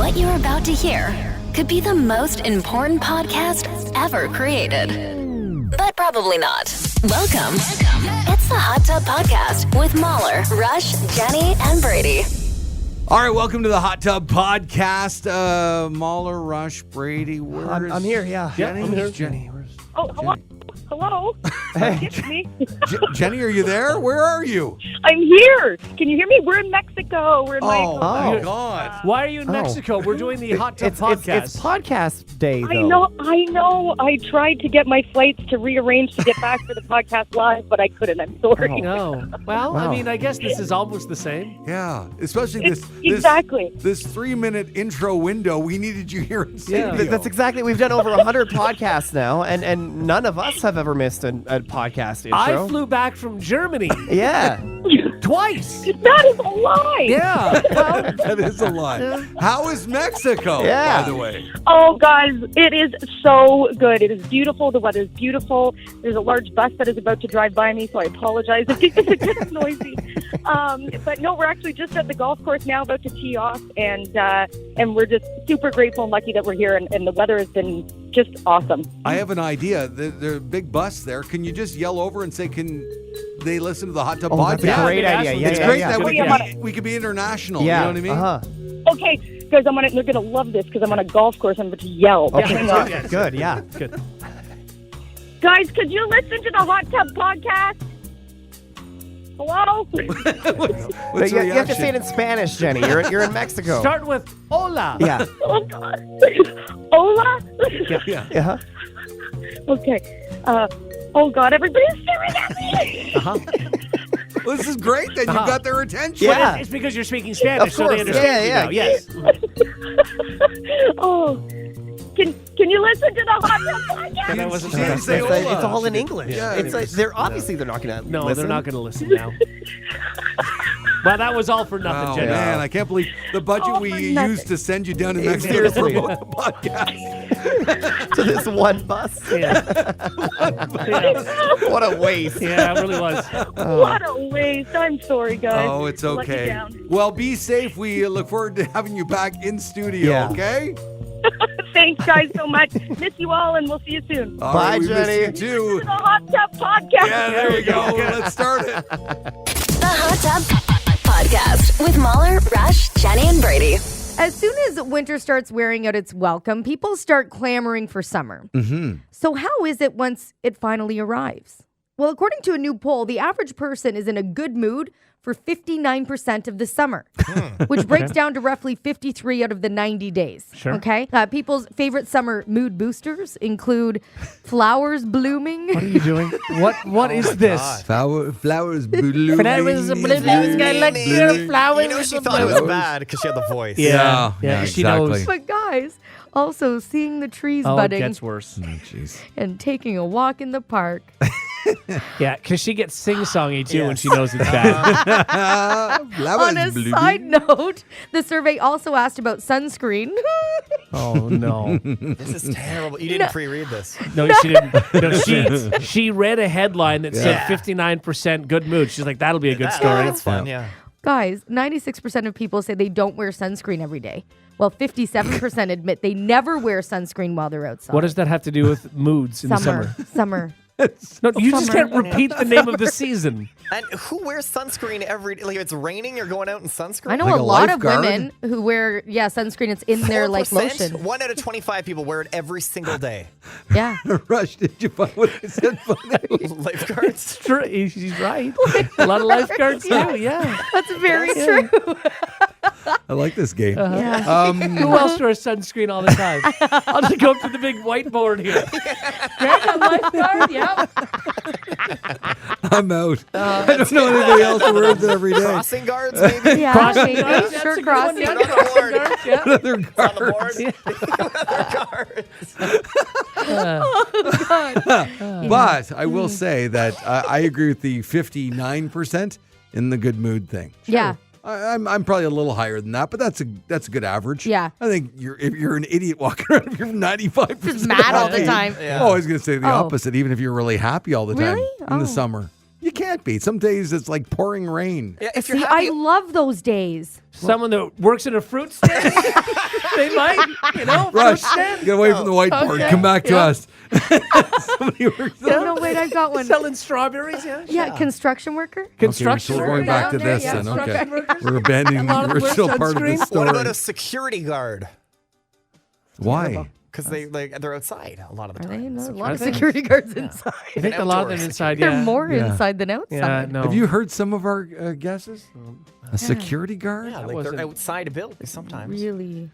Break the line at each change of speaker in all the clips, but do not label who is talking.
What you're about to hear could be the most important podcast ever created. But probably not. Welcome. It's the Hot Tub Podcast with Mahler, Rush, Jenny, and Brady.
All right, welcome to the Hot Tub Podcast. Mahler, Rush, Brady.
I'm here, yeah.
Jenny?
I'm here.
Jenny.
Oh, hello. Hello.
Hey.
It's me.
Jenny, are you there? Where are you?
I'm here. Can you hear me? We're in Mexico. We're in
Oh, my
Oh.
God.
Why are you in Mexico? We're doing the Hot Tub Podcast.
It's podcast day, though.
I know. I tried to get my flights to rearrange to get back for the podcast live, but I couldn't. I'm sorry.
No. Well,
Wow.
I mean, I guess this is almost the same.
Yeah, especially this
Exactly.
this 3-minute intro window. We needed you here in studio.
That's exactly. We've done over 100 podcasts now, and none of us have ever missed a podcast intro.
I flew back from Germany
Yeah.
twice.
That is a lie.
Yeah. Well,
That is a lie. How is Mexico,
Yeah.
by the way?
Oh, guys, it is so good. It is beautiful. The weather is beautiful. There's a large bus that is about to drive by me, so I apologize if it gets noisy. But no, we're actually just at the golf course now, about to tee off, and we're just super grateful and lucky that we're here, and the weather has been just awesome.
I have an idea. There's a big bus there. Can you just yell over and say, can they listen to the Hot Tub
Oh,
Podcast?
that's a great
Yeah,
idea.
absolutely.
Yeah,
It's
yeah,
great
yeah.
that
Yeah.
we could be international.
Yeah.
You know what I mean?
Okay, guys, they're going to love this because I'm on a golf course. I'm about to yell. But
Okay,
hang on.
good, yeah.
good.
Guys, could you listen to the Hot Tub Podcast? Hello?
What's
But
the
you have to say it
reaction?
in Spanish, Jenny. You're in Mexico.
Start with hola.
Yeah.
Oh, God. Hola?
Yeah.
Yeah.
Okay. Oh, God, everybody's staring at me.
Well, this is great that you got their attention.
Yeah.
It's because you're speaking Spanish,
Of
so
course.
they understand
Yeah,
you now. Yes.
Oh. Can you listen to the Hot Tub Podcast?
That wasn't
She didn't
the
say
It's,
hola.
it's all in English.
Yeah,
It's like they're obviously they're not going to
No,
listen.
they're not going to listen now. Well, that was all for nothing,
Oh,
Jenny.
man, I can't believe the budget
All
we
for
used
nothing.
to send you down to Mexico to
Seriously.
promote the podcast.
to this one bus.
Yeah. Yeah.
What a waste.
Yeah, it really was.
What a waste. I'm sorry, guys.
Oh, it's
Let you
okay.
down.
Well, be safe. We look forward to having you back in studio,
Yeah.
okay?
Thanks, guys, so much. Miss you all, and we'll see you soon.
All
Bye,
we miss
Jenny.
you too.
The Hot Tub Podcast.
Yeah, there we go. Let's start it.
The Hot Tub Podcast with Mahler, Rush, Jenny, and Brady.
As soon as winter starts wearing out its welcome, people start clamoring for summer.
Mm-hmm.
So how is it once it finally arrives? Well, according to a new poll, the average person is in a good mood for 59% of the summer, which breaks down to roughly 53 out of the 90 days.
Sure.
Okay. People's favorite summer mood boosters include flowers blooming.
What are you doing? What is this?
Flowers blooming.
Flowers blooming. I like your flowers.
You know she thought it was bad because she had the voice.
Yeah,
she
exactly.
knows.
But guys, also seeing the trees
Oh, it
budding
gets worse.
Oh, jeez.
and taking a walk in the park.
Yeah, because she gets sing-songy too when she knows it's bad.
Flowers
On a
blooming.
side note, the survey also asked about sunscreen.
Oh no,
This is terrible. You didn't pre-read this.
no, she didn't. No, she read a headline that said 59% good mood. She's like, that'll be a good story.
That's fun, yeah.
Guys, 96% of people say they don't wear sunscreen every day, while 57% admit they never wear sunscreen while they're outside.
What does that have to do with moods in the summer?
Summer.
No, you just
Summer.
can't repeat the name of the season.
And who wears sunscreen every day? Like if it's raining, you're going out in sunscreen?
I know
Like
a
a
lot
lifeguard?
of women who wear, sunscreen. It's in their,
4%?
lotion.
1 out of 25 people wear it every single day.
Yeah.
Rush, did you find what I said funny?
Lifeguards?
She's right. A lot of lifeguards do, yeah.
That's very true.
I like this game.
Yeah.
Who else wears sunscreen all the time? I'll just go up to the big whiteboard here. Grab a lifeguard, yeah.
I'm out. I don't know anybody else who wears it every day.
Crossing guards, maybe?
Yeah,
Crossing
maybe.
guards, that's a
Sure,
good one,
crossing.
yeah.
Another board.
Yeah.
Another
On the
guard.
board.
But I will say that I agree with the 59% in the good mood thing.
Yeah.
I'm probably a little higher than that, but that's a good average.
Yeah.
I think if you're an idiot walking around, if you're 95%.
Just mad all the time.
Yeah.
Oh, I was going to say the
Oh.
opposite, even if you're really happy all the time
Really?
in the
Oh.
summer. You can't be. Some days it's like pouring rain.
Yeah, if you're
See,
happy,
I love those days.
Someone that works in a fruit stand, they might, fruit
Rush,
stand.
get away from the whiteboard.
Okay.
Come back to
Yeah.
us. Somebody works
No, wait, I've got one.
Selling strawberries, yeah.
Yeah, construction worker.
Construction.
Okay, so we're going back to
worker.
this
Yeah,
then. Okay.
construction workers.
We're abandoning
A lot of
the
them wear
original part of
sunscreen.
the story.
what about a security guard?
Why?
Because they're outside a lot of the
Are they?
time.
No, a
So-
lot of security guards inside.
I think a lot of them inside,
They're
yeah.
more
Yeah.
inside than outside.
Yeah, no.
Have you heard some of our guesses? A security guard?
Yeah, like
wasn't-
they're outside a building sometimes.
Really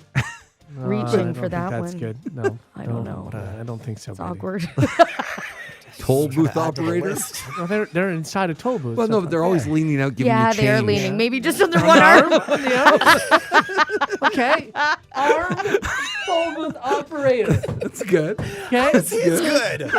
No,
reaching
I don't
for
think
that
that's
one.
good. No.
I don't know.
I don't think so.
It's
Brady.
awkward.
Toll booth
Add to the
operator?
list.
Well, they're inside a toll booth.
Well, no, but they're always leaning out, giving
Yeah,
you change.
they are leaning. Maybe just on their one arm.
Okay. Arm toll booth operator.
That's good.
Okay.
It's good.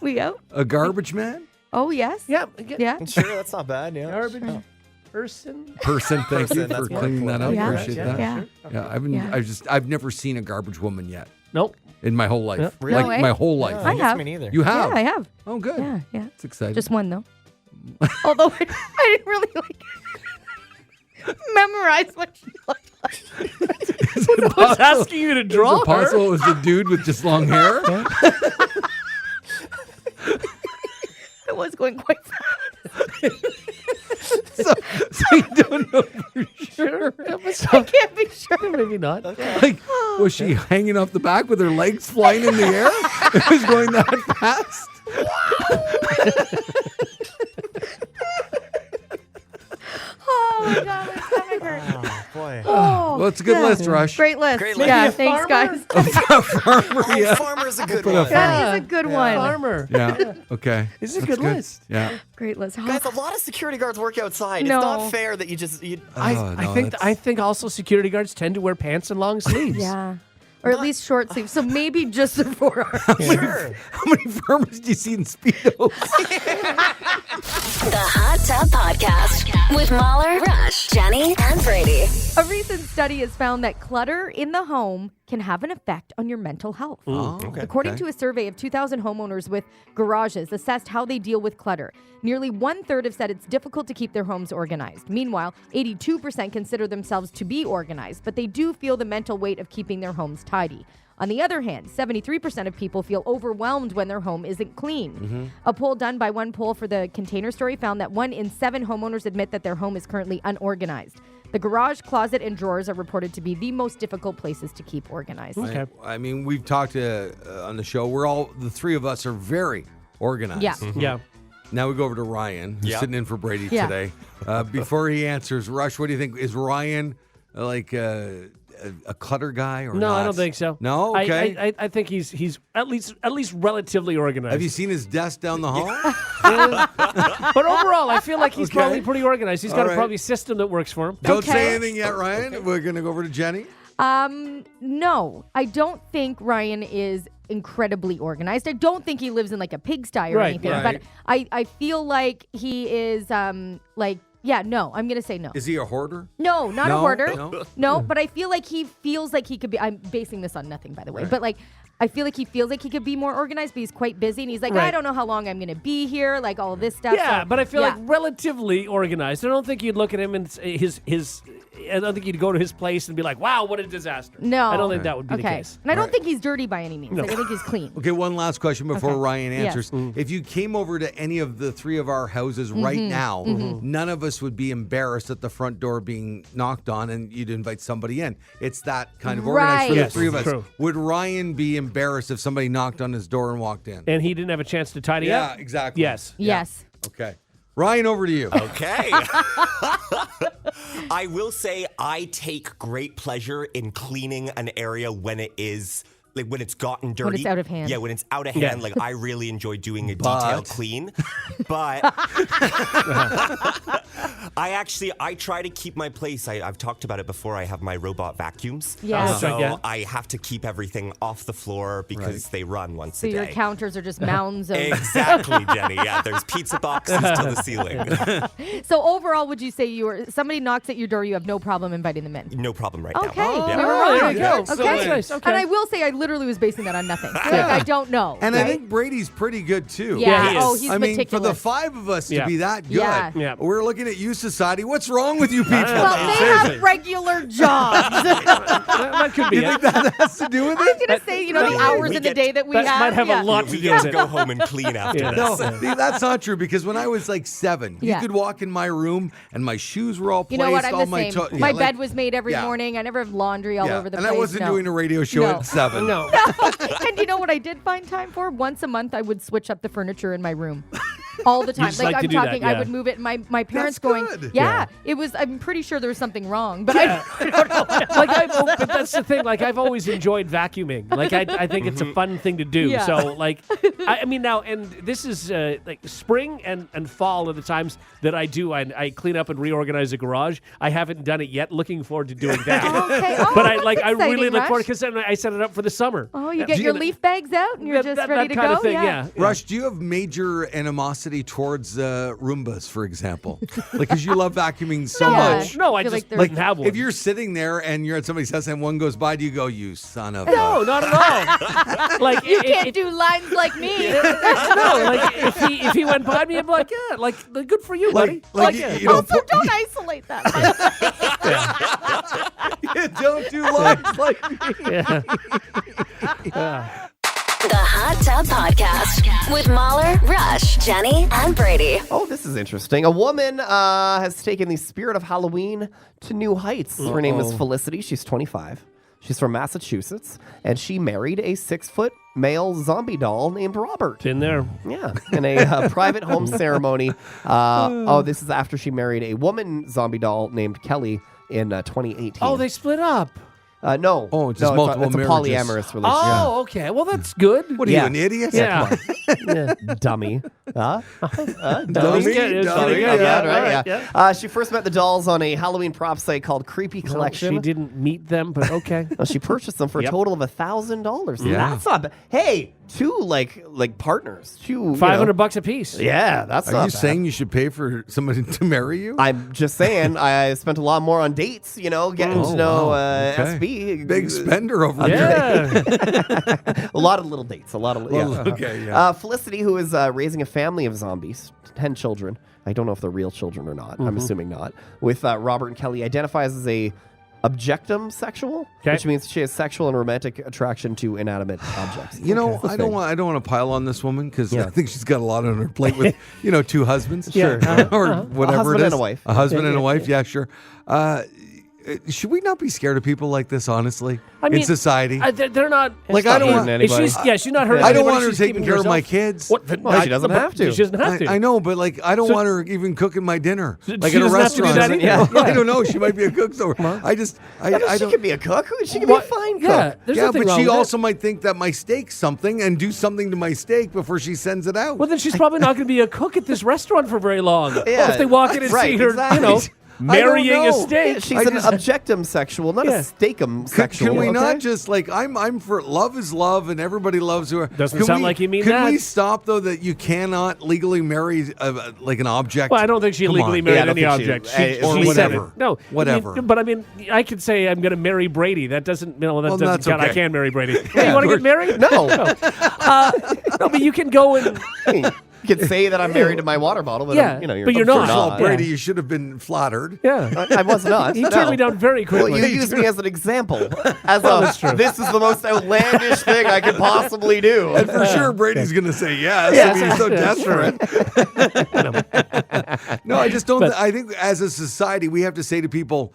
We out.
A garbage man?
Oh yes.
Yeah.
Yeah.
Sure, that's not bad. Yeah.
Garbage person.
Person, thank you
Person,
for
that's more
cleaning that up.
Yeah.
Appreciate that.
Yeah.
Yeah, I've never seen a garbage woman yet
Nope.
in my whole life.
Yeah.
Really?
No way.
My whole life.
I
guess
have.
me neither.
You have?
Yeah, I have.
Oh, good.
Yeah, yeah.
It's exciting.
Just one though. Although I didn't really memorize what she looked like.
I was asking you to
Is
draw
it possible
her.
it was a dude with just long hair?
It was going quite fast.
so you don't know for sure.
I can't be sure.
Maybe not.
Like, was she hanging off the back with her legs flying in the air? It was going that fast?
Oh my god, my stomach hurts.
Oh, boy.
Oh,
Well, it's a good
yeah.
list, Rush.
Great list.
Great list.
Yeah,
Maybe a
thanks,
farmer?
guys.
Farmer,
Oh,
yeah.
farmer's a good
Put a
one.
That is a good one.
Farmer.
Yeah. Okay.
This is a
That's
good list.
Yeah.
Great list.
Guys, a lot of security guards work outside.
No.
It's not fair that you just.
I
no,
think
that's-
I think also security guards tend to wear pants and long sleeves.
Yeah. Or at least short sleeves. So maybe just the forearm.
Sure.
How many farmers do you see in Speedos?
The Hot Tub Podcast with Mahler, Rush, Jenny, and Brady.
A recent study has found that clutter in the home can have an effect on your mental health. According to a survey of 2,000 homeowners with garages assessed how they deal with clutter, nearly 1/3 have said it's difficult to keep their homes organized. Meanwhile, 82% consider themselves to be organized, but they do feel the mental weight of keeping their homes tidy. On the other hand, 73% of people feel overwhelmed when their home isn't clean. A poll done by One Poll for the Container Story found that 1 in 7 homeowners admit that their home is currently unorganized. The garage, closet, and drawers are reported to be the most difficult places to keep organized.
Okay.
I mean, we've talked on the show. The three of us are very organized.
Yeah.
Yeah.
Now we go over to Ryan, who's
Yeah.
sitting in for Brady
Yeah.
today. Before he answers, Rush, what do you think? Is Ryan like a clutter guy or
No,
not?
I don't think so.
No? Okay.
I think he's at least relatively organized.
Have you seen his desk down the hall?
But overall, I feel like he's
Okay.
probably pretty organized. He's got
All
a
right.
probably system that works for him.
Don't
Okay.
say anything yet, Ryan. We're going to go over to Jenny.
No, I don't think Ryan is incredibly organized. I don't think he lives in like a pigsty or
Right,
anything,
right.
but I feel like he is no, I'm going to say no.
Is he a hoarder?
No, not a
No?
hoarder.
No?
No, but I feel like he feels like he could be. I'm basing this on nothing, by the way. But like, I feel like he feels like he could be more organized, but he's quite busy, and he's like,
Right.
I don't know how long I'm going to be here, like all of this stuff.
Yeah,
so,
but I feel
yeah.
like relatively organized. I don't think you'd look at him and his. I don't think you'd go to his place and be like, "Wow, what a disaster."
No,
I don't think that would be the
okay.
case.
And I don't
Right.
think he's dirty by any means. Like, I think he's clean.
Okay, one last question before
Okay.
Ryan
Yes.
answers. If you came over to any of the three of our houses right now, none of us would be embarrassed at the front door being knocked on and you'd invite somebody in. It's that kind of organized for
Right.
the
Yes,
three of us.
true.
Would Ryan be embarrassed if somebody knocked on his door and walked in?
And he didn't have a chance to tidy
Yeah,
up.
exactly.
Yes.
Yes.
Okay. Ryan, over to you.
Okay. I will say I take great pleasure in cleaning an area when it is like when it's gotten dirty.
it's out of hand.
Yeah, when it's out of
Yeah.
hand. Like I really enjoy doing a
But-
detailed clean. But I try to keep my place. I've talked about it before. I have my robot vacuums.
Yeah.
So
Yeah.
I have to keep everything off the floor because they run once
So
a
your
day.
counters are just mounds of.
Exactly, Jenny. Yeah, there's pizza boxes to the ceiling.
So overall, would you say somebody knocks at your door, you have no problem inviting them in?
No problem right
Okay,
now.
we
Yeah.
were
Oh,
wrong.
there you go.
Okay.
Nice. Okay.
And I will say, I literally was basing that on nothing. So, like, I don't know.
And
right?
I think Brady's pretty good too.
Yeah.
he is.
Oh, he's
I mean, for the
meticulous.
5 of us to
Yeah.
be that good,
Yeah.
we're looking at you, society. What's wrong with you people?
Well, they
Seriously.
have regular jobs.
That could be
You
it.
think that has to do with
I was
it?
going to say, the hours
we
in the
get-
day that we
That
have.
might have
yeah.
a lot to
We
do
get
with
to
it.
go home and clean after
Yeah.
this.
No, see, that's not true because when I was like 7,
Yeah.
you could walk in my room and my shoes were all
You
placed.
know what? I'm
all
the
my
same.
yeah,
My
like-
bed was made every
yeah.
morning. I never have laundry all
yeah.
over the
and
place.
I wasn't
No.
doing a radio show
No.
at 7.
No.
And you know what I did find time for? Once a month, I would switch up the furniture in my room. All the time.
just like to
I'm
do that,
talking,
yeah.
I would move it. My parents
That's
going,
good.
yeah, it was, I'm pretty sure there was something wrong, but I don't know.
But that's the thing. Like, I've always enjoyed vacuuming. Like, I think it's a fun thing to do.
Yeah.
So, like, I mean, now, and this is like spring and fall are the times that I do. I clean up and reorganize the garage. I haven't done it yet. Looking forward to doing that.
Okay. Oh,
But
that's
I
exciting,
really look forward
Rush.
because then I set it up for the summer.
Oh, you get your leaf bags out and you're just ready to
kind
go?
of thing. Yeah.
Rush, do you have major animosity towards Roombas, for example? Like, because you love vacuuming so
Yeah.
much.
No, I
feel
just
like
wouldn't have one.
If you're sitting there and you're at somebody's house and one goes by, do you go, you son of
no,
a...
not at all. Like,
You can't do lines like me.
no, like if he went by me, I'd be like, yeah, like good for you, buddy.
Like,
yeah.
you know,
Also, don't isolate that.
you don't do lines like me.
The Hot Tub Podcast with Mahler, Rush, Jenny, and Brady.
Oh, this is interesting. A woman has taken the spirit of Halloween to new heights. Her name is Felicity. She's 25. She's from Massachusetts, and she married a 6-foot male zombie doll named Robert.
Been there.
Yeah, in a private home ceremony. This is after she married a woman zombie doll named Kelly in 2018.
Oh, they split up.
No.
Oh, just
no,
multiple
it's a
marriages.
polyamorous relationship.
Oh, okay. Well, that's good.
What are
Yeah.
you, an idiot?
Yeah.
Yeah, dummy. Huh?
Dummy,
good, it was
dummy,
pretty good.
Yeah,
Yeah,
right.
right,
Yeah. She first met the dolls on a Halloween prop site called Creepy
Well,
Collection.
she didn't meet them, but okay.
She purchased them for a
Yep.
total of $1,000.
Yeah.
That's not bad. Hey, 2 like partners. 2
$500 a piece.
Yeah, that's
Are
not
you
bad.
saying you should pay for somebody to marry you?
I'm just saying I spent a lot more on dates, getting to know
wow. Okay.
SB.
Big spender over here.
Yeah.
A lot of little dates. A lot of
Well,
yeah.
okay, yeah.
Felicity, who is raising a family of zombies, 10 children. I don't know if they're real children or not. I'm assuming not. With Robert and Kelly, identifies as a objectum sexual,
Okay.
which means she has sexual and romantic attraction to inanimate objects.
You know, I don't want to pile on this woman because I think she's got a lot on her plate with, 2 husbands,
Sure.
or whatever
husband
it is,
and a wife.
a husband and a wife. Yeah, sure. Should we not be scared of people like this, honestly, in society?
They're not.
Like,
not
I don't
hurting
want.
anybody.
She's not hurting.
I don't
anybody,
want her
she's
taking
keeping
care of my
herself.
kids.
What?
Well, she doesn't have to.
She doesn't have to.
I know, but like, I don't
So-
want her even cooking my dinner, like
she
at a
doesn't have to do
restaurant.
that either.
Yeah.
I don't know. She might be a cook, so I
Yeah,
I
she
don't.
could be a cook. She could be a
What?
fine cook.
Yeah, there's
Yeah,
nothing
but
wrong
she
with
also
it.
might think that my steak's something and do something to my steak before she sends it out.
Well, then she's probably not going to be a cook at this restaurant for very long.
Yeah,
If they walk in and
right,
see her,
exactly.
marrying a
know.
steak.
Yeah, she's
I
an
just-
objectum sexual, not a steakum sexual.
Can we
okay?
not just like I'm for love is love and everybody loves who?
Doesn't
Can
sound
we-
like you mean
Can
that.
we stop though that you cannot legally marry like an object?
Well, I don't think she
Come
legally
on.
married
Yeah, I don't
any
think she-
object.
or
She said
whatever.
it. No,
Whatever.
I mean, but I mean, I could say I'm going to marry Brady. That doesn't. No, that
Well,
doesn't
that's
count. I
okay.
can marry Brady. Hey, you want to get married?
No.
No, but you can go and.
You can say that I'm married to my water bottle, but
Yeah,
you're
but you're
sure
not.
First of all,
Yeah.
Brady, you should have been flattered.
Yeah.
I was not.
He
no.
turned me down very
Well,
quickly.
you used me as an example. As
that's true.
this is the most outlandish thing I could possibly do.
And for sure, Brady's going to say yes.
Yes.
I mean, he's so
Yeah,
desperate. No, I just don't. I think as a society, we have to say to people,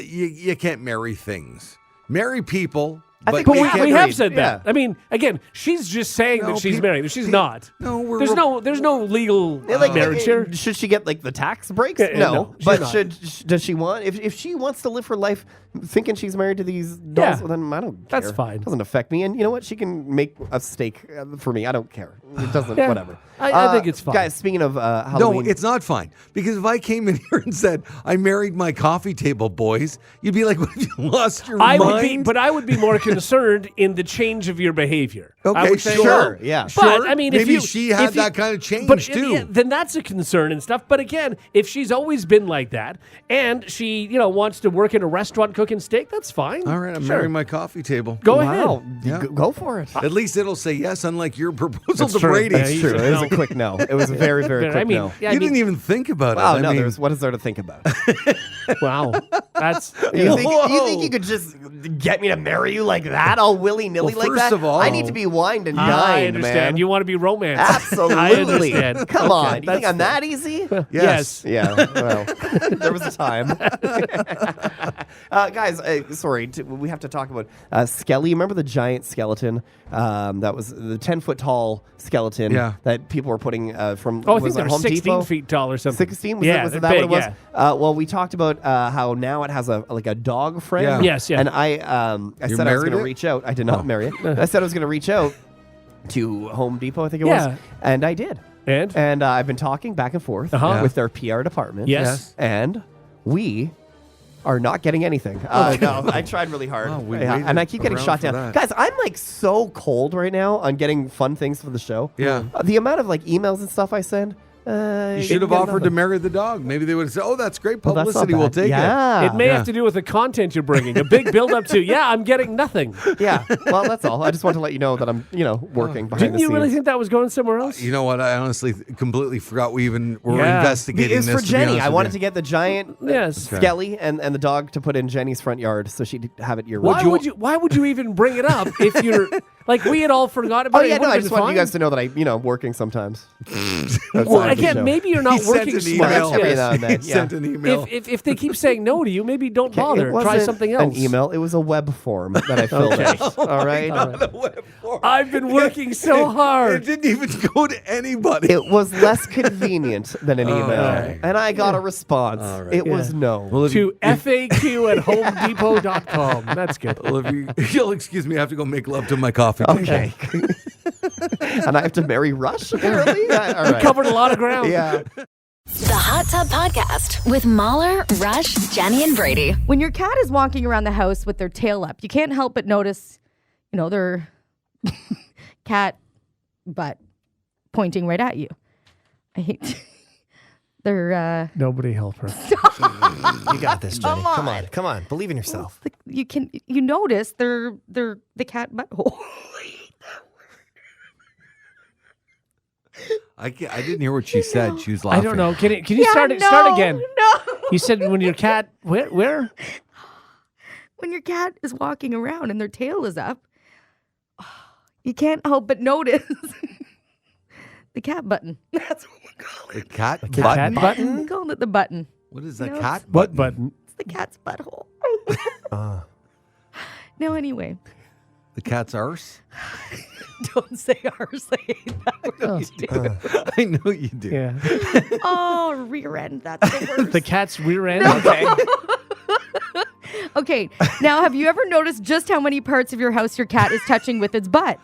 you can't marry things. Marry people.
think
But
you
we
can't
have
married.
said that.
Yeah.
I mean, again, she's just saying
No,
that she's
peop-
married, but she's
peop-
not.
No, we're
there's no legal
Yeah, like,
marriage here.
Should she get like the tax breaks?
Yeah,
no,
no, she's
but
not.
does she want? If she wants to live her life thinking she's married to these dolls,
Yeah.
well, then I don't care.
That's fine.
It doesn't affect me. And you know what? She can make a steak for me. I don't care. It doesn't.
Yeah.
Whatever.
I think it's fine.
Guys, speaking of
No,
Halloween,
it's not fine. Because if I came in here and said, I married my coffee table boys, you'd be like, well, you lost your
I
mind.
would be, but I would be more concerned in the change of your behavior. I
Okay,
would say,
Sure, yeah.
But
Sure.
I mean, if
Maybe
you,
she had
if you-
that kind of change,
but,
too.
yeah, then that's a concern and stuff. But again, if she's always been like that and she, wants to work in a restaurant cooking steak, that's fine.
All right, I'm
Sure.
marrying my coffee table.
Go
Wow.
ahead.
Yeah.
Go for it.
At least it'll say yes, unlike your proposal
That's
to
true.
Brady.
Yeah,
It's true. It was a quick no. It was a very, very quick no.
yeah,
You didn't even think about
Wow,
it.
no,
I mean,
what is there to think about?
wow. That's
You think you could just get me to marry you like that, all willy-nilly
Well,
like
first
that?
of all-
I need to be wined and dined,
I understand.
man.
You want to be romanced.
Absolutely.
I understand.
Come
Okay,
on. You think I'm that easy?
yes.
Yeah, well, there was a time. Guys, sorry, we have to talk about Skelly. Remember the giant skeleton? That was the 10-foot tall skeleton that people were putting from
Oh, I think
was it
they're
Home
16
Depot?
feet tall or something.
16? Was
yeah,
that
they're
what
big,
it was?
yeah.
Well, we talked about how now it has a dog frame.
Yeah.
Yes, yeah.
And I
You
said I was
married
going to
it?
reach out. I did not marry it. I said I was going to reach out to Home Depot, I think it
Yeah.
was. And I did.
And?
I've been talking back and forth
Uh-huh.
with their PR department.
Yes.
And we are not getting anything. No, I tried really hard.
Oh, we
Yeah,
waited
and I keep getting
around
shot
for
down.
that.
Guys, I'm like so cold right now on getting fun things for the show.
Yeah.
The amount of like emails and stuff I send.
You should have offered to marry the dog. Maybe they would have said, "Oh, that's great
Well, that's not
publicity. We'll
bad.
take
Yeah.
It may have to do with the content you're bringing. A big build up to, I'm getting nothing.
Yeah. Well, that's all. I just want to let you know that I'm, working behind
Didn't
the
you
scenes.
really think that was going somewhere else?
it." You know what? I honestly completely forgot we even were
Yeah.
investigating
It's
this.
for
to be
Jenny.
honest
I
with
wanted
you.
to get the giant
Yes.
Skelly and the dog to put in Jenny's front yard so she'd have it year
Why
round.
Why would you even bring it up if you're like we had all forgotten about
Oh
it?
yeah,
It
no.
would've
I just
been
wanted you
fine.
guys to know that I'm, working sometimes.
Well,
Outside of the show.
again, maybe you're not
He sent
working
an
smart.
email.
Every
Yes.
now and then,
He
yeah.
sent an email.
If they keep saying no to you, maybe don't bother.
It
Try
wasn't
something else.
An email. It was a web form that I filled out. All right.
I've been working so
It
hard.
didn't even go to anybody.
It was less convenient than an email,
Okay.
and I got a response.
right.
It was no.
Well, if
To
you-
FAQ@homedepot.com. That's good.
well, if you'll excuse me, I have to go make love to my coffee.
Okay. And I have to marry Rush, apparently? All right.
Covered a lot of ground.
Yeah.
The Hot Tub Podcast with Mahler, Rush, Jenny, and Brady.
When your cat is walking around the house with their tail up, you can't help but notice, their cat butt pointing right at you. I hate they're
Nobody help her.
You got this, Jenny. Come on. Believe in yourself.
you notice they're the cat butthole.
I didn't hear what she said. She was laughing.
I don't know. Can you start again?
No.
You said when your cat where?
When your cat is walking around and their tail is up, you can't help but notice the cat button. That's what we call
The
it.
cat
cat
button.
button?
We call it the button.
What is that
No,
cat
What
button?
button?
It's the cat's butthole. No, anyway,
The cat's arse.
don't say ours. I hate that word.
I know you do.
Yeah.
Oh, rear end. That's the worst.
The cat's rear end.
Okay.
Okay, now have you ever noticed just how many parts of your house your cat is touching with its butt?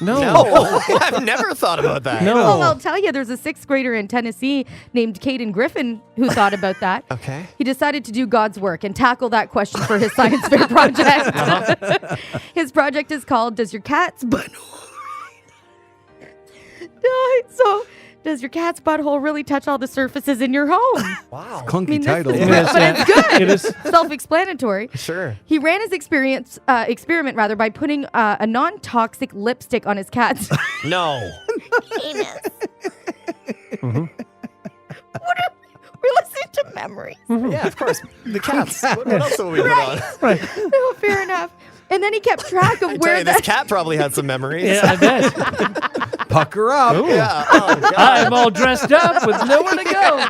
No.
No, I've never thought about that.
No.
Well, I'll tell you, there's a 6th grader in Tennessee named Caden Griffin who thought about that.
Okay.
He decided to do God's work and tackle that question for his science fair project. His project is called Does Your Cat's Butthole So, does your cat's butthole really touch all the surfaces in your home?
Wow.
Clunky
this
title.
is
It
good,
is,
but
yeah.
it's good.
It is.
Self-explanatory.
Sure.
He ran his experiment by putting a non-toxic lipstick on his cat's
No.
penis. We're listening to memories.
Yeah, of course. The cats. What else will we put on?
No, fair enough. And then he kept track of
Tell
where
you, this
the
cat probably had some memories.
Yeah, I bet.
Pucker up.
Yeah. Oh, God.
I'm all dressed up with nowhere to go.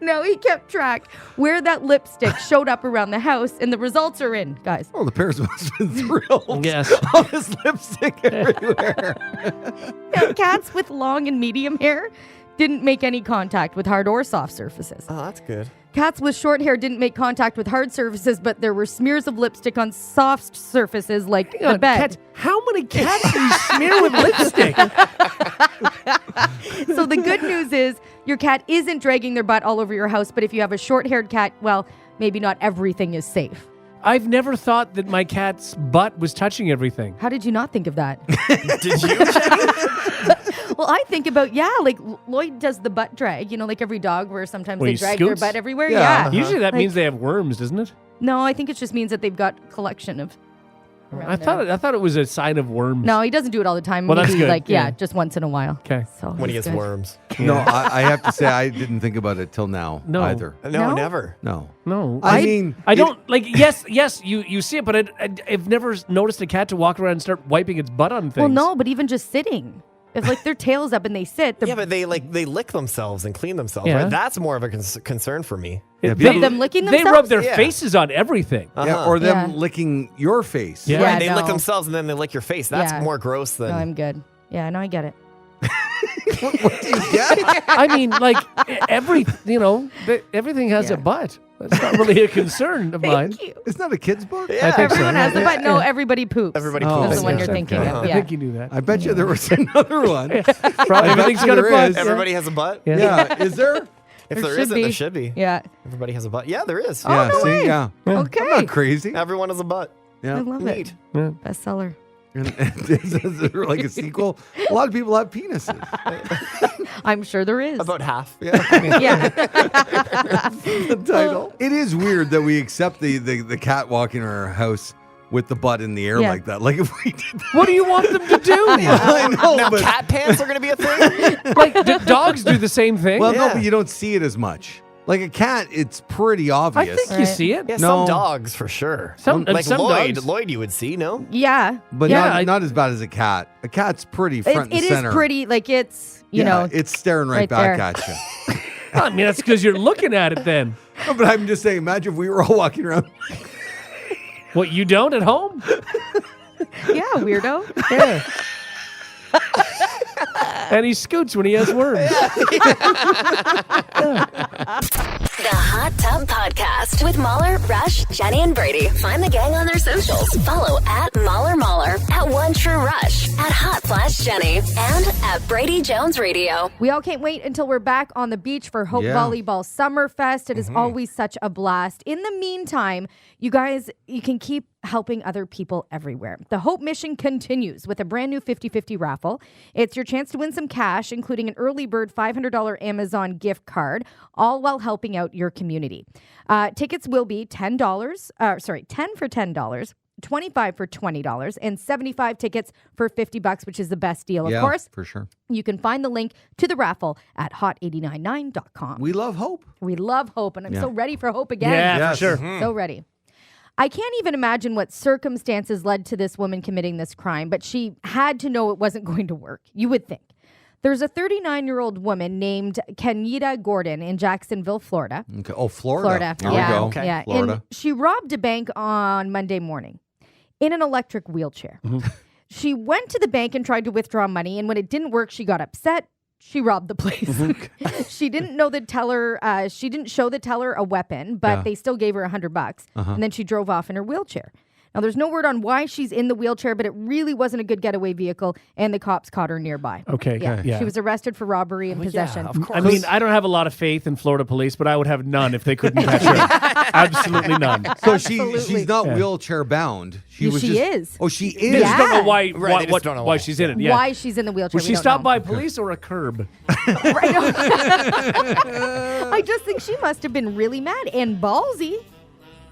No, he kept track where that lipstick showed up around the house, and the results are in, guys.
Oh, the parents must have been thrilled.
Yes.
All this lipstick everywhere.
Now, cats with long and medium hair didn't make any contact with hard or soft surfaces.
Oh, that's good.
Cats with short hair didn't make contact with hard surfaces, but there were smears of lipstick on soft surfaces like
Hang on,
the bed.
cats- how many cats do you smear with lipstick?
So the good news is your cat isn't dragging their butt all over your house, but if you have a short-haired cat, well, maybe not everything is safe.
I've never thought that my cat's butt was touching everything.
How did you not think of that?
Did you?
Well, I think about, like Lloyd does the butt drag, like every dog where sometimes
Where
they
he
drag
scoots?
their butt everywhere.
Yeah.
Yeah.
Usually that
Like-
means they have worms, doesn't it?
No, I think it just means that they've got collection of.
I thought it was a sign of worms.
No, he doesn't do it all the time.
Well, that's
Maybe
good. Yeah.
just once in a while.
Okay.
So
When he
he's
gets
good.
worms.
No, I have to say I didn't think about it till now
No.
either.
No,
No?
never.
No.
No.
I mean,
I don't like. Yes, you see it, but I've never noticed a cat to walk around and start wiping its butt on things.
Well, no, but even just sitting. If like their tail's up and they sit,
Yeah, but they lick themselves and clean themselves.
Yeah.
Right? That's more of a concern for me.
them licking
They rub
themselves?
their
Yeah.
faces on everything.
Yeah, or them
Yeah.
licking your face.
Yeah.
Right, they lick
no.
themselves and then they lick your face. That's
Yeah.
more gross than.
No, I'm good. Yeah, no, I get it.
I mean, like everything has a butt. That's not really a concern of mine.
Thank you.
It's not a kid's book?
I think
Everyone
so.
has the butt. No, everybody poops.
Everybody
Oh,
That's
poops.
the one
yes,
you're thinking
okay.
of.
I
Yeah.
think you knew that.
I bet you there was another one.
Probably everything's got a
there
butt.
is.
Everybody has a butt?
Yeah.
Yeah, is there?
If
There
there
should
isn't,
be.
there should be.
Yeah.
Everybody has a butt. Yeah, there is.
Yeah,
no
see,
way.
yeah.
Okay.
I'm not crazy.
Everyone has a butt.
I
Yeah.
love
Neat.
it. Bestseller.
And is there like a sequel? A lot of people have penises.
I'm sure there is.
About half.
yeah.
The title. It is weird that we accept the cat walking in our house with the butt in the air
Yeah.
like that. Like if we did that.
What do you want them to do?
I know,
Now
but
cat pants are going to be a thing?
Like dogs do the same thing.
well, no,
Yeah.
but you don't see it as much. Like a cat, it's pretty
I
obvious.
think you
Right.
see it.
Yeah,
No.
some dogs for sure. Like
some
Lloyd.
dogs.
Lloyd you would see, no?
Yeah.
But
Yeah,
not as bad as a cat. A cat's pretty front
It
and
is
center.
pretty, like it's, you
Yeah,
know.
it's staring right,
right
back
there.
at you.
I mean, that's because you're looking at it. Then
No, but I'm just saying, imagine if we were all walking around.
what you don't at home?
Yeah, weirdo.
Yeah. And he scoots when he has worms.
The Hot Tub Podcast with Mahler, Rush, Jenny, and Brady. Find the gang on their socials. Follow at Mahler, at One True Rush, at Hot Flash Jenny, and at Brady Jones Radio.
We all can't wait until we're back on the beach for Hope
Yeah.
Volleyball Summerfest. It is always such a blast. In the meantime, you guys, you can keep helping other people everywhere. The Hope mission continues with a brand new 50-50 raffle. It's your chance to win some cash, including an early bird $500 Amazon gift card, all while helping out your community. Tickets will be $10 for $10, 25 for $20, and 75 tickets for $50, which is the best deal. Of
Yeah,
course,
for sure.
you can find the link to the raffle at hot899.com.
We love hope.
We love Hope, and I'm
Yeah.
so ready for Hope again.
Yeah,
Yes.
for sure.
So ready. I can't even imagine what circumstances led to this woman committing this crime, but she had to know it wasn't going to work. You would think. There's a 39-year-old woman named Kenyatta Gordon in Jacksonville, Florida.
Okay. Oh, Florida. There
yeah,
we go.
Okay.
yeah.
Florida.
And she robbed a bank on Monday morning in an electric wheelchair. She went to the bank and tried to withdraw money, and when it didn't work, she got upset. She robbed the place. She didn't know the teller. She didn't show the teller a weapon, but
Yeah.
they still gave her $100, and then she drove off in her wheelchair. Now, there's no word on why she's in the wheelchair, but it really wasn't a good getaway vehicle, and the cops caught her nearby.
Okay.
Yeah. She was arrested for robbery and possession.
Yeah, of course.
I mean, I don't have a lot of faith in Florida police, but I would have none if they couldn't catch her. Absolutely none.
So
Absolutely.
she's not wheelchair bound. She
Yeah,
was
she
just,
is.
Oh, she
They
is.
just don't know
Yeah.
why.
Right, they just don't know
why
why.
she's in it. Yeah.
Why she's in the wheelchair?
Was
we
she
don't
stopped
know.
by police or a curb?
I just think she must have been really mad and ballsy.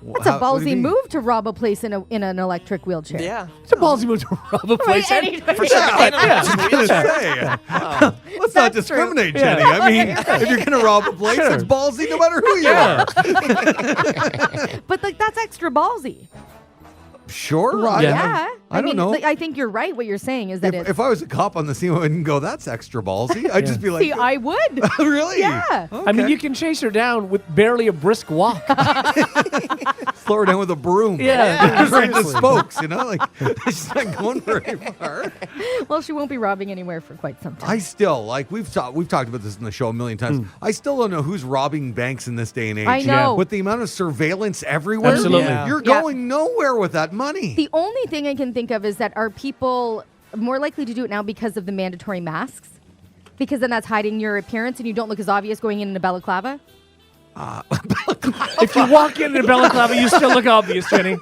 That's a
How- what do you
ballsy
mean?
move to rob a place in an electric wheelchair.
Yeah.
It's a ballsy move to rob a place.
For sure.
Let's not discriminate, Jenny. I mean, if you're going to rob a place,
Sure.
it's ballsy no matter who you are.
But like that's extra ballsy.
Sure.
Yeah.
I don't know.
Like, I think you're right. What you're saying is that it's.
If I was a cop on the scene, I wouldn't go, that's extra ballsy. I'd just be like,
See, I would.
really?
Yeah.
I mean, you can chase her down with barely a brisk walk.
Slow her down with a broom.
Yeah.
Just right the spokes, you know? Like, she's not going very far.
Well, she won't be robbing anywhere for quite some time.
I still, like, we've talked about this in the show a million times. I still don't know who's robbing banks in this day and age.
I know.
With the amount of surveillance everywhere.
Absolutely.
Yeah.
You're
Yeah.
going nowhere with that money.
The only thing I can think of is that are people more likely to do it now because of the mandatory masks? Because then that's hiding your appearance and you don't look as obvious going in a balaclava?
If you walk into balaclava, you still look obvious, Jenny.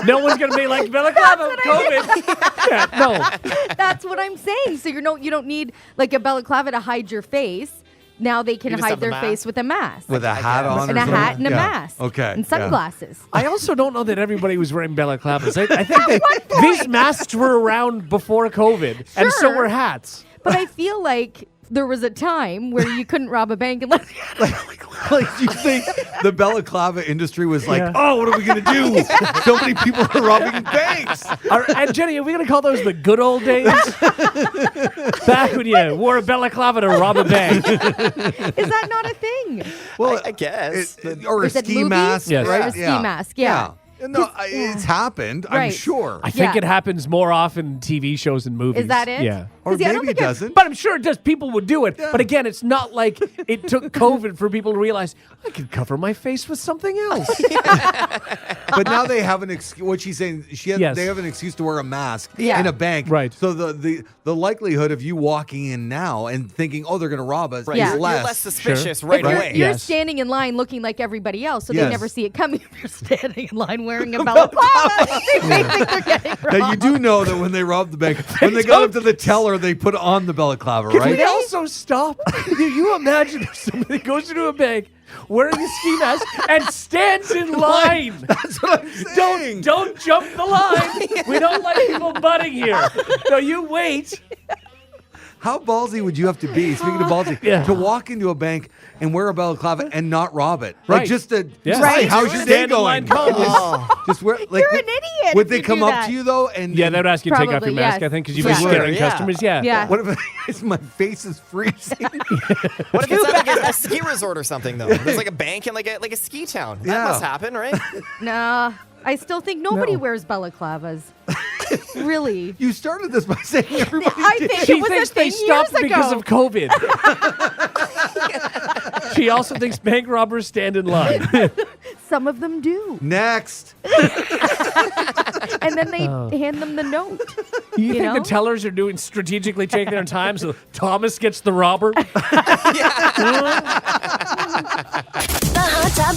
No one's gonna be like balaclava, COVID. Yeah, no.
That's what I'm saying. So you don't need like a balaclava to hide your face. Now they can
You just
hide
have the
their
mask?
face with a mask.
With a hat on,
and
or
a
something?
hat and a
Yeah.
mask.
Okay,
And
yeah.
sunglasses.
I also don't know that everybody was wearing balaclavas. I think these masks were around before COVID, and so
Sure.
were hats.
But I feel like there was a time where you couldn't rob a bank unless
Like, you think the balaclava industry was like,
Yeah.
oh, what are we going to do? So many people are robbing banks.
And Jenny, are we going to call those the good old days? Back when you wore a balaclava to rob a bank.
is that not a thing?
Well,
I guess.
or a
Is it
ski
movies?
mask,
Yes.
right?
Or a ski mask, yeah.
No, it's happened, I'm
Right.
sure.
I think
Yeah.
it happens more often in TV shows and movies.
Is that it?
Yeah.
Or
'Cause, yeah, I don't
maybe it
think
doesn't.
But I'm sure it does. People would do it. But again, it's not like it took COVID for people to realize I could cover my face with something else.
But now they have an excuse. What she's saying,
Yes.
they have an excuse to wear a mask
Yeah.
in a bank.
Right.
So the likelihood of you walking in now and thinking, oh, they're going to rob us
Right.
Yeah.
is
You're
less.
less suspicious right
You're,
away.
you're
Yes.
standing in line looking like everybody else, so
Yes.
they never see it coming. If you're standing in line wearing a balaclava, they think they're getting robbed.
Now, you do know that when they robbed the bank, when they got up to the teller, they put on the balaclava,
Can
right?
we also stop? Do you imagine if somebody goes into a bank wearing a ski mask and stands in line?
That's what I'm saying.
Don't jump the line. We don't like people butting here. No, you wait.
How ballsy would you have to be, speaking of ballsy,
Yeah.
to walk into a bank and wear a balaclava and not rob it? Like,
Right.
just to,
Yeah.
just,
Right.
hey, how's your day
Stand in line
going?
calmly.
Just wear, like,
You're an idiot
Would
if
they
you
come
do
up
that.
to you, though? And
Yeah, they'd ask you to take off your
Probably,
mask,
yes.
I think, because you've
Yeah.
been scaring
Yeah.
customers. Yeah.
Yeah.
What if my face is freezing?
What if it's at like a ski resort or something, though? There's like a bank in like a ski town. That
Yeah.
must happen, right?
Nah, I still think nobody wears balaclavas. Really.
You started this by saying everybody
I
did.
think
She
it was
thinks
a
they
thing
stopped
years
because
ago.
of COVID. She also thinks bank robbers stand in line.
Some of them do.
Next.
And then they hand them the note.
You think
know?
the tellers are doing strategically taking their time so Thomas gets the robber?
The Hot Tub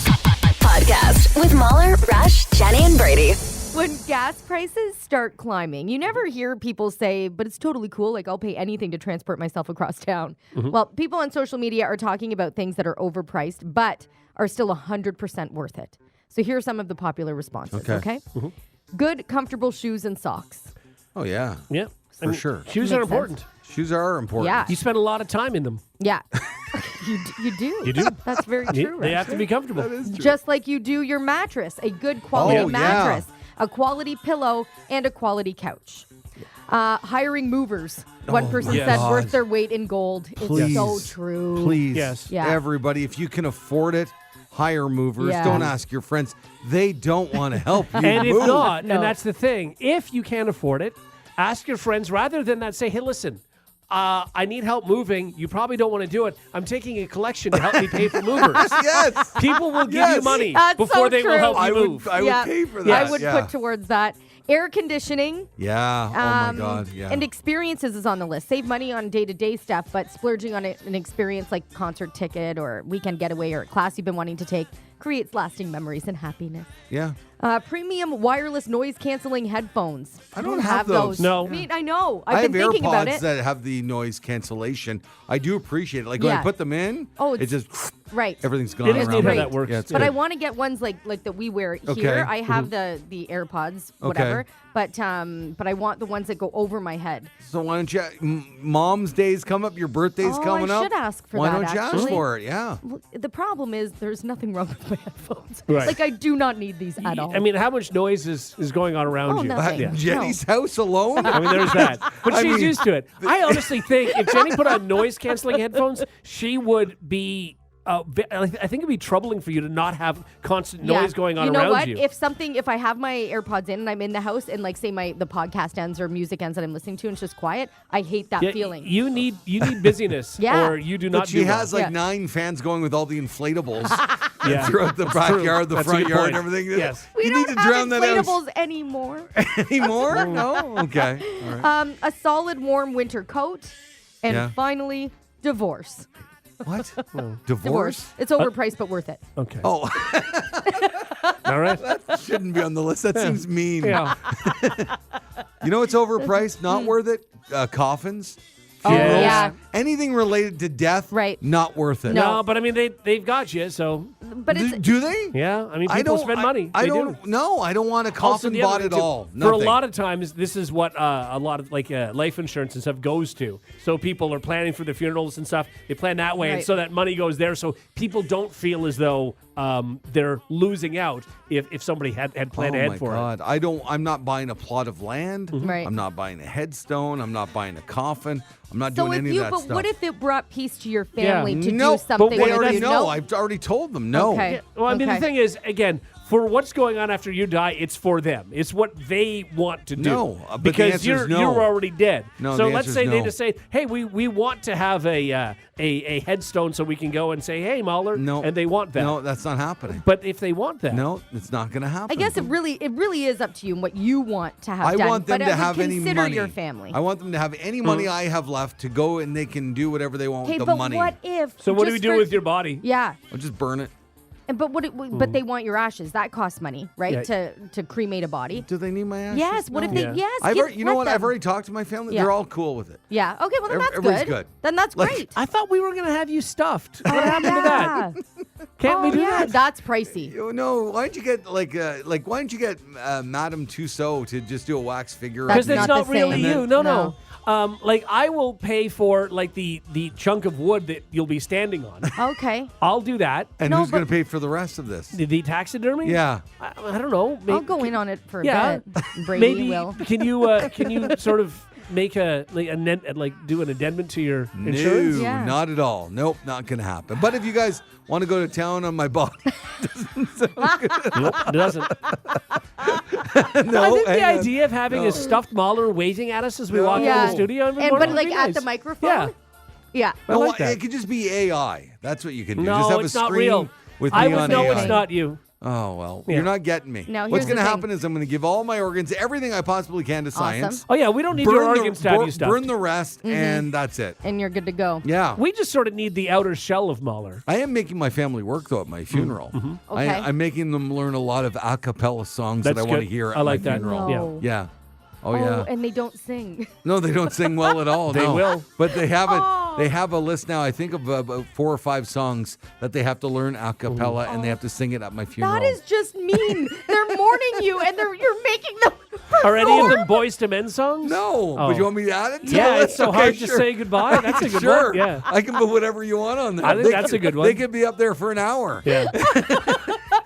Podcast with Mahler, Rush, Jenny, and Brady.
When gas prices start climbing, you never hear people say, but it's totally cool. Like, I'll pay anything to transport myself across town. Well, people on social media are talking about things that are overpriced, but are still 100% worth it. So here are some of the popular responses, okay? Good, comfortable shoes and socks.
Oh, yeah.
Yeah.
For sure.
Shoes are
Makes
important.
Shoes are important.
Yeah.
You spend a lot of time in them.
Yeah. You do.
You do.
That's very true.
They have to
Rush.
be comfortable.
Just like you do your mattress, a good quality
Oh, yeah.
mattress, a quality pillow, and a quality couch. Hiring movers. One person
yes.
said
God.
worth their weight in gold.
Please.
It's so true.
Please,
Yes.
Yeah.
everybody, if you can afford it, hire movers.
Yeah.
Don't ask your friends. They don't want to help you
And if
move.
not,
No.
and that's the thing, if you can't afford it, ask your friends rather than that. Say, hey, listen, I need help moving. You probably don't want to do it. I'm taking a collection to help me pay for movers.
Yes.
People will give you
Yes.
money
That's
before
so
they will
true.
help you
I
move.
would
Yeah.
pay for that.
I would
yeah.
put towards that. Air conditioning.
Yeah. Oh, my God. Yeah.
And experiences is on the list. Save money on day-to-day stuff, but splurging on an experience like concert ticket or weekend getaway or a class you've been wanting to take creates lasting memories and happiness.
yeah.
Premium wireless noise-canceling headphones.
I don't have those.
No.
I mean, I know.
I
I've
have
been thinking about
AirPods
it.
that have the noise cancellation. I do appreciate it. Like when
Yeah.
I put them in,
Oh,
it
it's-
just
Right.
everything's gone
It is
around.
neat how
me.
that works.
Yeah, it's
But
good.
I want to get ones like that we wear here.
Okay.
I have the AirPods, whatever. But I want the ones that go over my head.
So why don't you? Mom's Day's come up. Your birthday's
Oh,
coming
I
up.
should ask for
why
that,
don't you ask
actually.
for it? Yeah.
Well, the problem is there's nothing wrong with my headphones.
Right.
Like I do not need these at all.
I mean, how much noise is going on around
Oh,
you?
nothing.
Yeah.
Jenny's house alone.
I mean, there's that. But
I
she's
mean-
used to it. I honestly think if Jenny put on noise canceling headphones, she would be. I think it'd be troubling for you to not have constant noise going on
you know
around
what?
you.
If I have my AirPods in and I'm in the house and like say the podcast ends or music ends that I'm listening to and it's just quiet, I hate that
Yeah,
feeling.
You need busyness,
Yeah.
or you do not.
But she
do
has
well.
like
Yeah.
9 fans going with all the inflatables
Yeah.
throughout the backyard, the
That's a
front
good
yard,
point.
and everything.
Yes.
we
you
don't
need to
have
drown that out
inflatables anymore.
anymore. No. Okay. All right.
A solid warm winter coat, and
Yeah.
finally divorce.
What?
Divorce.
Divorce?
It's overpriced, but worth it.
Okay.
Oh,
All right.
shouldn't be on the list. That seems mean.
Yeah.
You know what's overpriced? Not worth it? Coffins.
Oh,
Funerals.
yeah.
Anything related to death,
Right.
not worth it.
No, but I mean, they've got you, so
But it's
Do they?
yeah. I mean,
I
people
don't
spend money.
I
They
don't.
do.
No, I don't want a
Also,
coffin
the other
bought
thing,
at
too,
all.
For a
Nothing.
lot of times, this is what a lot of life insurance and stuff goes to. So people are planning for their funerals and stuff. They plan that way, and
Right.
so that money goes there. So people don't feel as though they're losing out if somebody had planned
Oh
ahead
my
for
God! I'm not buying a plot of land.
Right.
I'm not buying a headstone. I'm not buying a coffin. I'm not
so
doing
if
any
you,
of that
but
stuff.
what if it brought peace to your family to
no,
do something?
they
with
already
you?
know.
No?
I've already told them no.
Okay.
it. Well, I mean, the
Okay.
thing is, again, for what's going on after you die, it's for them. It's what they want to do.
No, but the
because
answer
you're
is no.
you're already dead.
No,
so
the
let's
answer
say
is
they
no.
just say, "Hey, we want to have a headstone so we can go and say, hey, Mahler,"
No.
and they want that.
No, that's not happening.
But if they want that,
No, it's not going to happen.
I guess it really is up to you and what you want to have
I
done.
want them
but
to
I would
have any
consider
money.
your family.
I want them to have any money I have left to go and they can do whatever they want
Okay,
with the
but
money.
what if?
So what do
just
we do
for-
with your body?
Yeah,
I'll just burn it.
and but they want your ashes. That costs money, right?
Yeah.
To cremate a body.
Do they need my ashes?
Yes. What if
No.
they? Yes.
I've
give-
already, you know
let
what?
them.
I've already talked to my family.
Yeah.
They're all cool with it.
Yeah. Okay. Well, then that's
Everybody's
good.
good.
Then that's
Like,
great.
I thought we were going to have you stuffed. What happened to
yeah.
that? Can't we do
yeah,
that?
that's pricey.
You know, why don't you get why don't you get Madame Tussauds to just do a wax figure?
That's
Because it's
not
not
the
really
same.
you. No,
No.
no. Like I will pay for like the chunk of wood that you'll be standing on.
Okay.
I'll do that.
And
No,
who's going
but-
to pay for the rest of this?
The taxidermy?
Yeah.
I don't know.
I'll go in on it for a
Yeah.
bit. Brady
Maybe
will.
can you sort of make do an addendum to your insurance?
No,
Yeah.
not at all. Nope, not going to happen. But if you guys want to go to town on my body,
Nope, it doesn't.
no,
I think the
hang on.
idea of having a stuffed Mahler waving at us as we walk into
Yeah.
the studio every
And
morning
but
would
like
be
at
nice.
the microphone.
Yeah.
Yeah.
I
No,
like that.
it could just be AI. That's what you can do.
No,
just have
it's
a
not
screen
real.
with
I
me
would
on
know
AI.
it's not you.
Oh, well,
Yeah.
you're not getting me.
Now,
What's
here's
going to
the
happen
thing.
is I'm going to give all my organs, everything I possibly can to science.
Oh yeah, we don't need your organs to have you stuffed.
burn the rest, and that's it.
And you're good to go.
Yeah.
We just sort of need the outer shell of Mahler.
I am making my family work, though, at my funeral.
Okay.
I'm making them learn a lot of a cappella songs
That's
that I want to
good.
hear at
I like
my
that.
funeral.
No.
Yeah.
Yeah. Oh, yeah.
And they don't sing.
No, they don't sing well at all.
They
no.
will.
But they have
Oh.
They have a list now. I think of about 4 or 5 songs that they have to learn a cappella, and they have to sing it at my funeral.
That is just mean. They're mourning you, and you're making them.
Are any of
perform.
them Boys to Men songs?
No,
Oh.
but you want me to add it? to
Yeah,
it?
it's so
Okay,
hard
sure.
to say goodbye. That's a good
sure.
one. Yeah.
I can put whatever you want on there.
I think
They
that's
could-
a good one.
They could be up there for an hour.
Yeah.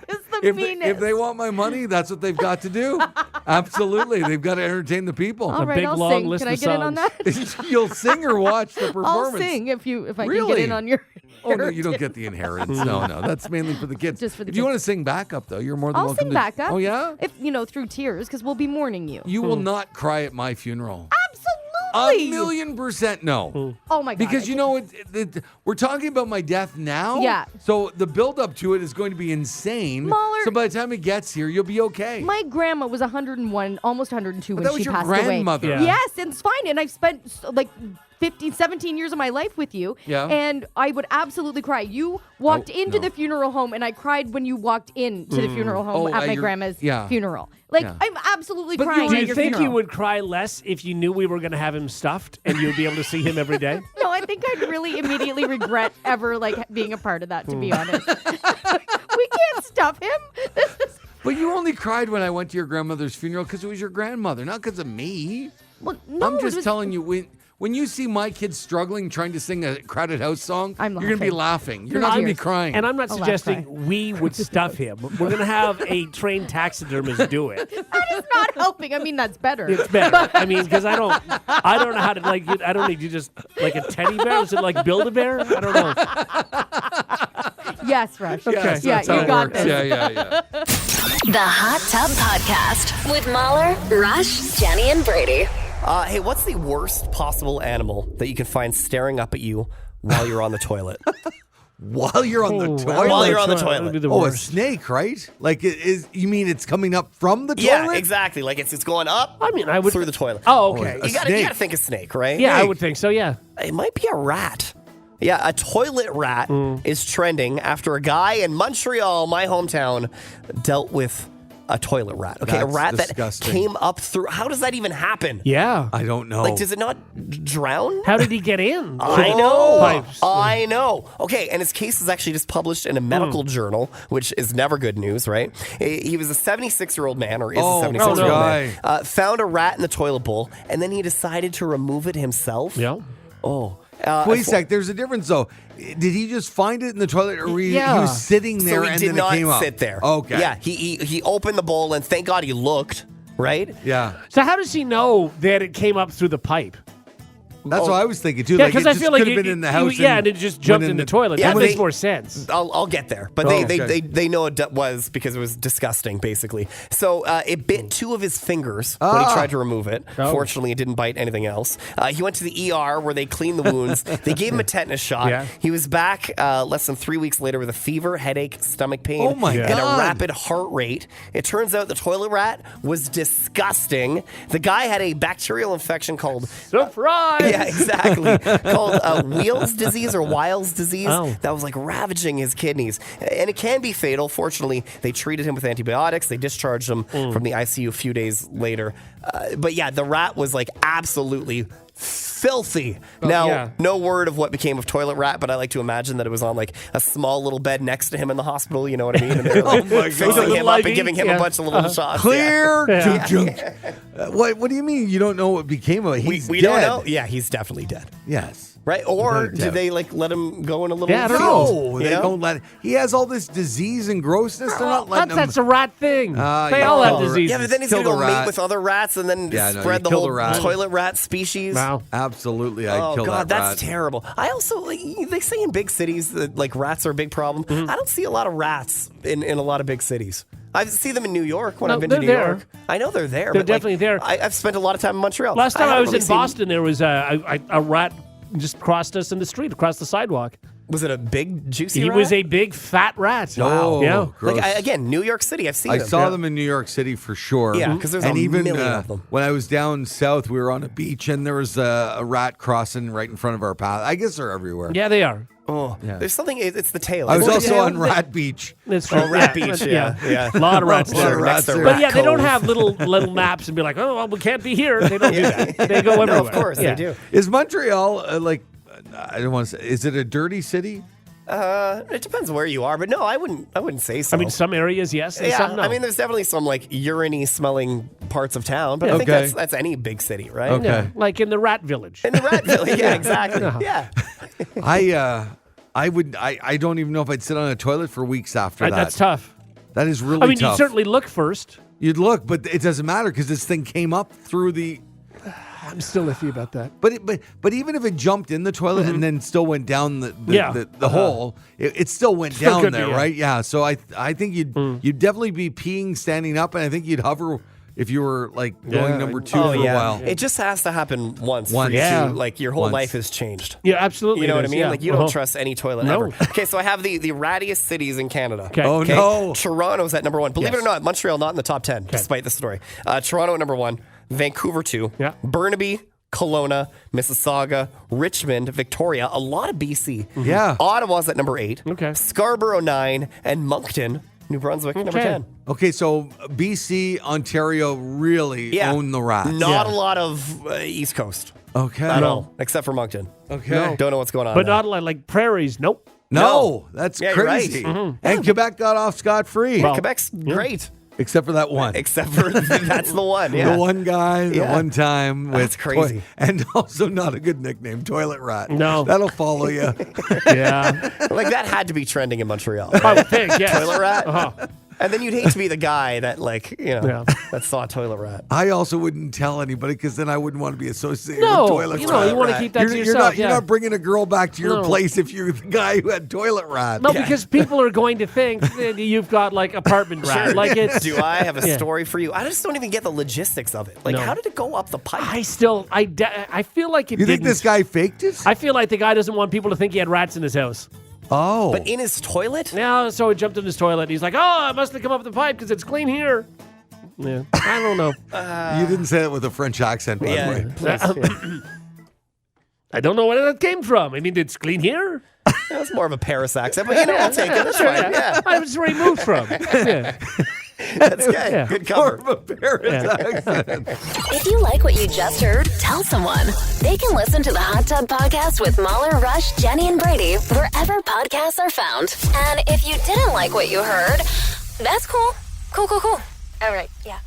It's the meanest.
If they want my money, that's what they've got to do. Absolutely. They've got to entertain the people.
All right,
big,
I'll
long
sing.
list
Can I
of
get in on
songs.
that?
You'll sing or watch the
I'll
performance.
sing if I can
Really?
get in on your.
Oh, no, you don't get the inheritance. No, that's mainly for the kids.
Just for the
if you
kids.
want to sing backup, though, you're more than
I'll
welcome
sing
to.
back up.
Oh, yeah?
If through tears, because we'll be mourning you.
You will not cry at my funeral.
Absolutely.
1,000,000% no.
Oh my god.
Because you know we're talking about my death now.
Yeah.
So the build up to it is going to be insane.
Mahler-
So by the time it gets here, you'll be okay.
My grandma was 101, almost 102 when
that
she
was your
passed
grandmother.
away.
Yeah.
Yes, and it's fine. And I've spent 17 years of my life with you.
Yeah.
And I would absolutely cry. You walked into the funeral home, and I cried when you walked in to the funeral home
Oh,
at
at
my
your-
grandma's
yeah.
funeral. Like,
Yeah.
I'm absolutely
But
crying
Do
at
you
your
think
funeral.
you would cry less if you knew we were going to have him stuffed and you would be able to see him every day?
No, I think I'd really immediately regret ever being a part of that, to be honest. We can't stuff him. This is
But you only cried when I went to your grandmother's funeral because it was your grandmother, not because of me.
well, no,
I'm
it
just
was-
telling you, when you see my kids struggling trying to sing a Crowded House song,
I'm
you're going to be laughing. You're not going to be
Tears.
crying.
And I'm not
I'll laugh,
suggesting we would stuff him. We're going to have a trained taxidermist do it.
That is not helping. I mean, that's better.
It's better. I mean, because I don't know how to I don't need you just like a teddy bear. Is it like Build-A-Bear? I don't know.
Yes, Rush.
Yes,
Yeah,
that's how
you
it
got
works.
this.
Yeah.
The Hot Tub Podcast with Mahler, Rush, Jenny, and Brady.
Hey, what's the worst possible animal that you can find staring up at you while you're on the toilet?
While you're on the toilet.
While you're on the
That would
toilet.
be the
Oh, a
worst.
snake, right? Like it is. You mean it's coming up from the
Yeah,
toilet?
exactly. Like it's going up.
I mean, I would
through the toilet.
Oh, okay.
A
You gotta
snake.
think a snake, right?
Yeah, I
snake.
would think so. Yeah.
It might be a rat. Yeah, a toilet rat is trending after a guy in Montreal, my hometown, dealt with a toilet rat. Okay, a
That's
rat
disgusting.
that came up through. How does that even happen?
Yeah.
I don't know.
Like, does it not drown?
How did he get in?
I know.
Pipes.
I know. Okay, and his case is actually just published in a medical journal, which is never good news, right? He was a 76-year-old man, or is a 76-year-old man. Found a rat in the toilet bowl, and then he decided to remove it himself.
Yeah.
Oh.
Wait a sec. There's a difference, though. Did he just find it in the toilet, or he was sitting there
So he
and
did
then
not
it came up?
sit there.
Okay.
Yeah, he opened the bowl, and thank God he looked, right?
Yeah.
So how does he know that it came up through the pipe?
That's what I was thinking too.
Yeah,
like,
because
it
I
just
feel like
could have
it-
been in the
it-
house.
yeah, and it just jumped in the toilet.
Yeah,
That makes
they-
more sense.
I'll get there, but
okay.
they know it was because it was disgusting, basically. So it bit 2 of his fingers when he tried to remove it.
Oh.
Fortunately, it didn't bite anything else. He went to the ER where they cleaned the wounds. They gave him a tetanus shot.
Yeah.
He was back less than 3 weeks later with a fever, headache, stomach pain,
Oh my
and
God.
a rapid heart rate. It turns out the toilet rat was disgusting. The guy had a bacterial infection called
Surprise!
yeah, exactly. Called Weil's disease or Weil's disease.
Oh.
That was like ravaging his kidneys. And it can be fatal. Fortunately, they treated him with antibiotics. They discharged him from the ICU a few days later. But yeah, the rat was like absolutely filthy. Now,
yeah.
no word of what became of Toilet Rat, but I like to imagine that it was on like a small little bed next to him in the hospital. You know what I mean? And they were like,
my God.
fixing him
Little
up
IV?
and giving him
Yeah.
a bunch of little shots.
Clear.
Yeah.
Junk. What do you mean you don't know what became of it?
We
He's
don't
dead.
know. Yeah, he's definitely dead.
Yes.
Right? Or
Dead.
did they like let him go in a little
Yeah, I don't
field?
No,
You
they
know?
don't let it. He has all this disease and grossness. They're not letting him.
That's a rat thing.
Ah,
they
yeah.
all have
Oh,
diseases.
Yeah, but then he's
Kill
going to
the
go mate
rat.
with other rats and then
Yeah, no, you
spread the
kill
whole
the rat.
toilet rat species.
Wow.
Absolutely, I'd
Oh,
kill
God,
that
that's
rat.
terrible. I also, like, they say in big cities that, like, rats are a big problem. I don't see a lot of rats in a lot of big cities. I see them in New York when
No,
I've been to New
they're there.
York. I know they're there.
They're
but,
definitely
like,
there.
I've spent a lot of time in Montreal.
Last time I
haven't
was
really
in
seen-
Boston, there was a rat just crossed us in the street, across the sidewalk.
Was it a big, juicy
He
rat?
was a big fat rat.
Oh,
Yeah.
gross.
Like, again, New York City. I've seen
I
them.
saw them in New York City for sure.
Yeah, 'cause there's
and
a
even,
million of them.
When I was down south, we were on a beach and there was a rat crossing right in front of our path. I guess they're everywhere.
Yeah, they are.
Oh, there's something. It's the tail.
I was
Isn't it
also
the tail?
on Rat Beach.
That's true.
Oh, Rat Beach, yeah.
A lot of rats
A lot
there.
of rats there.
But yeah, they don't
Cove.
have little maps and be like, oh, well, we can't be here. They don't do that. They go everywhere.
No, of course
Yeah.
they do.
Is Montreal I don't want to say, is it a dirty city?
It depends where you are, but no, I wouldn't say so.
I mean, some areas, yes, and
yeah,
some no.
I mean, there's definitely some like urine-y smelling parts of town, but I think
Okay.
that's any big city, right?
Okay.
Yeah, like in the rat village.
In the rat village, yeah, exactly.
Yeah.
Yeah.
I don't even know if I'd sit on a toilet for weeks after that.
That's tough.
That is really
I mean,
tough.
you'd certainly look first.
You'd look, but it doesn't matter because this thing came up through the.
I'm still iffy about that.
But even if it jumped in the toilet and then still went down the
Yeah.
hole, it still went
Still
down
could be,
there,
yeah.
right? Yeah. So I think you'd definitely be peeing standing up, and I think you'd hover if you were like going number 2
Oh,
for
yeah.
a while.
It just has to happen once.
Once.
For you
Yeah.
to, like your whole
Once.
life has changed.
Yeah, absolutely.
You know
it
what I
is,
mean?
yeah.
Like you
Uh-huh.
don't trust any toilet
No.
ever. Okay, so I have the rattiest cities in Canada.
Okay.
Oh
Okay.
no!
Toronto's at number 1. Believe it
Yes.
or not, Montreal not in the top 10, despite the story. Toronto at number 1, Vancouver 2,
Yeah.
Burnaby, Kelowna, Mississauga, Richmond, Victoria, a lot of BC.
Yeah.
Ottawa's at number 8.
Okay.
Scarborough 9, and Moncton, New Brunswick, number
Okay.
10.
Okay, so BC, Ontario really
Yeah.
own the rats.
Not a lot of East Coast
Okay.
at all, except for Moncton.
Okay.
Don't know what's going on.
But
there.
not like prairies. Nope.
No, that's
Yeah, you're right.
crazy. And Quebec got off scot free,
Well,
Quebec's great,
except for that one.
except for that's the one. Yeah.
The one guy, the
Yeah.
one time with
That's crazy.
and also not a good nickname, Toilet Rat.
No.
That'll follow you.
Yeah.
Like that had to be trending in Montreal.
I would think, yes.
Toilet rat.
Uh-huh.
And then you'd hate to be the guy that, like,
Yeah.
that saw a toilet rat.
I also wouldn't tell anybody because then I wouldn't want to be associated
No,
with Toilet
you
Rat.
know, you want to keep that to
You're
yourself.
not,
yeah.
you're not bringing a girl back to your
No.
place if you're the guy who had Toilet Rat.
No, because people are going to think that you've got like apartment rat. Like it's.
Do I have a
Yeah.
story for you? I just don't even get the logistics of it. Like,
No.
how did it go up the pipe?
I feel like it
You think
didn't.
this guy faked it?
I feel like the guy doesn't want people to think he had rats in his house.
Oh.
But in his toilet?
Now, so he jumped in his toilet. He's like, "Oh, it must have come up the pipe because it's clean here." Yeah, I don't know.
You didn't say it with a French accent, by the way.
I don't know where that came from. I mean, it's clean here.
That's more of a Paris accent, but I'll take it. That's fine. Yeah,
That's where he moved from. Yeah.
that's good.
Yeah.
Good
More
cover.
of a Paris accent.
If you like what you just heard, tell someone. They can listen to the Hot Tub Podcast with Mahler, Rush, Jenny, and Brady wherever podcasts are found. And if you didn't like what you heard, that's cool. Cool. All right, yeah.